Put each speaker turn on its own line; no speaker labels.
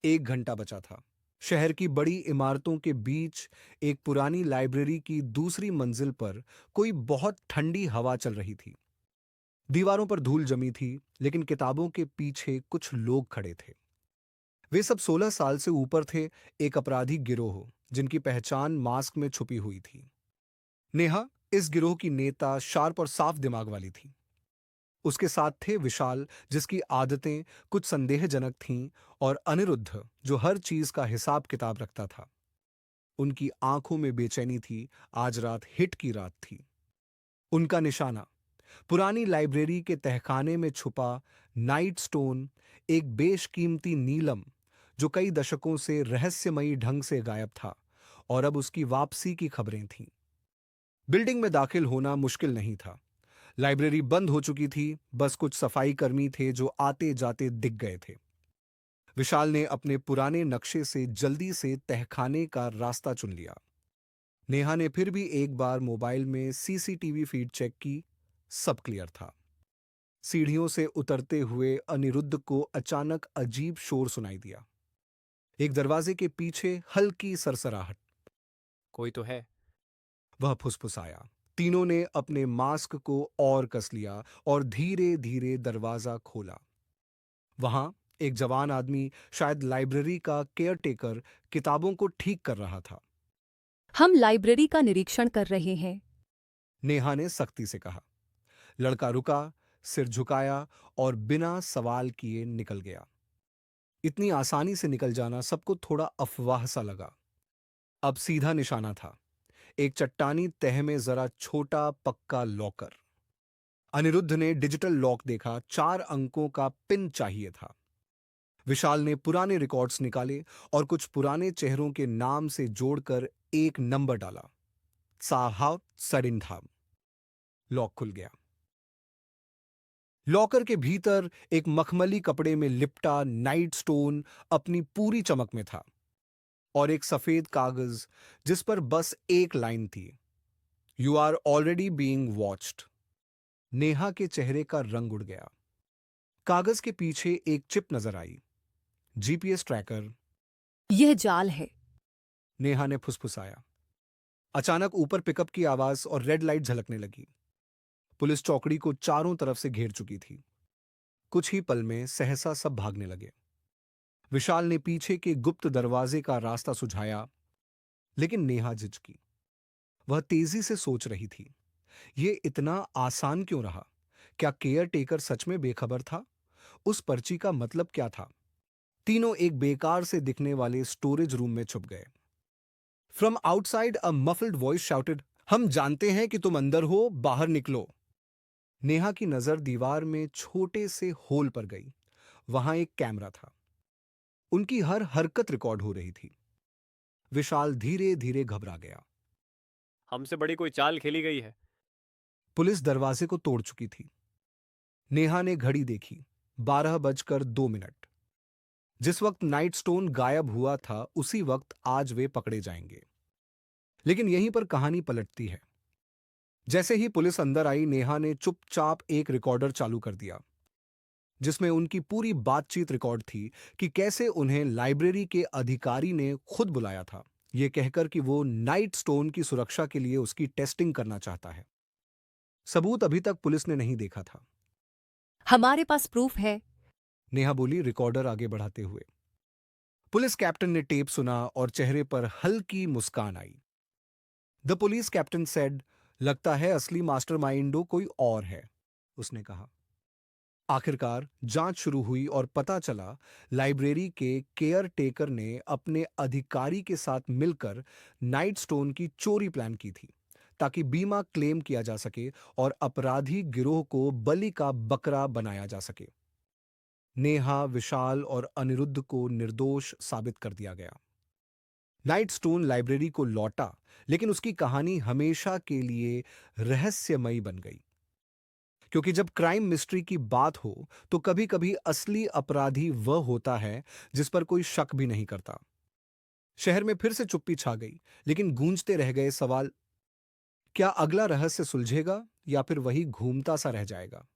1 घंटा बचा था। शहर की बड़ी इमारतों के बीच एक पुरानी लाइब्रेरी की दूसरी मंजिल पर कोई बहुत ठंडी हवा चल रही थी। दीवारों पर धूल जमी थी, लेकिन किताबों के पीछे कुछ लोग खड़े थे। वे सब 16 साल से ऊपर थे, एक अपराधी गिरोह जिनकी पहचान मास्क में छुपी हुई थी। नेहा इस गिरोह की नेता, शार्प और साफ दिमाग वाली थी। उसके साथ थे विशाल, जिसकी आदतें कुछ संदेहजनक थीं, और अनिरुद्ध, जो हर चीज का हिसाब किताब रखता था। उनकी आंखों में बेचैनी थी। आज रात हिट की रात थी। उनका निशाना पुरानी लाइब्रेरी के तहखाने में छुपा नाइट स्टोन, एक बेशकीमती नीलम जो कई दशकों से रहस्यमयी ढंग से गायब था, और अब उसकी वापसी की खबरें थीं। बिल्डिंग में दाखिल होना मुश्किल नहीं था। लाइब्रेरी बंद हो चुकी थी, बस कुछ सफाई कर्मी थे जो आते जाते दिख गए थे। विशाल ने अपने पुराने नक्शे से जल्दी से तहखाने का रास्ता चुन लिया। नेहा ने फिर भी एक बार मोबाइल में सीसीटीवी फीड चेक की। सब क्लियर था। सीढ़ियों से उतरते हुए अनिरुद्ध को अचानक अजीब शोर सुनाई दिया। एक दरवाजे के पीछे हल्की सरसराहट।
कोई तो है।
वह फुसफुसाया। तीनों ने अपने मास्क को और कस लिया और धीरे धीरे दरवाजा खोला। वहां एक जवान आदमी, शायद लाइब्रेरी का केयरटेकर, किताबों को ठीक कर रहा था।
हम लाइब्रेरी का निरीक्षण कर रहे हैं।
नेहा ने सख्ती से कहा। लड़का रुका, सिर झुकाया और बिना सवाल किए निकल गया। इतनी आसानी से निकल जाना सबको थोड़ा अफवाह सा लगा। अब सीधा निशाना था, एक चट्टानी तह में जरा छोटा पक्का लॉकर। अनिरुद्ध ने डिजिटल लॉक देखा, 4 अंकों का पिन चाहिए था। विशाल ने पुराने रिकॉर्ड्स निकाले और कुछ पुराने चेहरों के नाम से जोड़कर एक नंबर डाला, साहाब सरिंधाम। लॉक खुल गया। लॉकर के भीतर एक मखमली कपड़े में लिपटा नाइट स्टोन अपनी पूरी चमक में था, और एक सफेद कागज जिस पर बस एक लाइन थी, you are already being watched. Neha के चेहरे का रंग उड़ गया। कागज के पीछे एक चिप नजर आई, जीपीएस ट्रैकर।
यह जाल है।
नेहा ने फुसफुसाया। अचानक ऊपर पिकअप की आवाज और रेड लाइट झलकने लगी। पुलिस चौकड़ी को चारों तरफ से घेर चुकी थी। कुछ ही पल में सहसा सब भागने लगे। विशाल ने पीछे के गुप्त दरवाजे का रास्ता सुझाया, लेकिन नेहा झिझकी। वह तेजी से सोच रही थी, यह इतना आसान क्यों रहा? क्या केयर टेकर सच में बेखबर था? उस पर्ची का मतलब क्या था? तीनों एक बेकार से दिखने वाले स्टोरेज रूम में छुप गए। From outside a muffled voice shouted, हम जानते हैं कि तुम अंदर हो, बाहर निकलो। नेहा की नजर दीवार में छोटे से होल पर गई। वहां एक कैमरा था। उनकी हर हरकत रिकॉर्ड हो रही थी। विशाल धीरे धीरे घबरा गया।
हमसे बड़ी कोई चाल खेली गई है।
पुलिस दरवाजे को तोड़ चुकी थी। नेहा ने घड़ी देखी, 12 बजकर 2 मिनट। जिस वक्त नाइट स्टोन गायब हुआ था, उसी वक्त आज वे पकड़े जाएंगे। लेकिन यहीं पर कहानी पलटती है। जैसे ही पुलिस अंदर आई, नेहा ने चुपचाप एक रिकॉर्डर चालू कर दिया, जिसमें उनकी पूरी बातचीत रिकॉर्ड थी कि कैसे उन्हें लाइब्रेरी के अधिकारी ने खुद बुलाया था, यह कहकर कि वो नाइट स्टोन की सुरक्षा के लिए उसकी टेस्टिंग करना चाहता है। सबूत अभी तक पुलिस ने नहीं देखा था।
हमारे पास प्रूफ है।
नेहा बोली, रिकॉर्डर आगे बढ़ाते हुए। पुलिस कैप्टन ने टेप सुना और चेहरे पर हल्की मुस्कान आई। द पुलिस कैप्टन सेड, लगता है असली मास्टरमाइंडो कोई और है, उसने कहा। आखिरकार जांच शुरू हुई और पता चला, लाइब्रेरी के केयर टेकर ने अपने अधिकारी के साथ मिलकर नाइट स्टोन की चोरी प्लान की थी, ताकि बीमा क्लेम किया जा सके और अपराधी गिरोह को बलि का बकरा बनाया जा सके। नेहा, विशाल और अनिरुद्ध को निर्दोष साबित कर दिया गया। नाइट स्टोन लाइब्रेरी को लौटा, लेकिन उसकी कहानी हमेशा के लिए रहस्यमयी बन गई। क्योंकि जब क्राइम मिस्ट्री की बात हो, तो कभी कभी असली अपराधी वह होता है जिस पर कोई शक भी नहीं करता। शहर में फिर से चुप्पी छा गई, लेकिन गूंजते रह गए सवाल, क्या अगला रहस्य सुलझेगा या फिर वही घूमता सा रह जाएगा?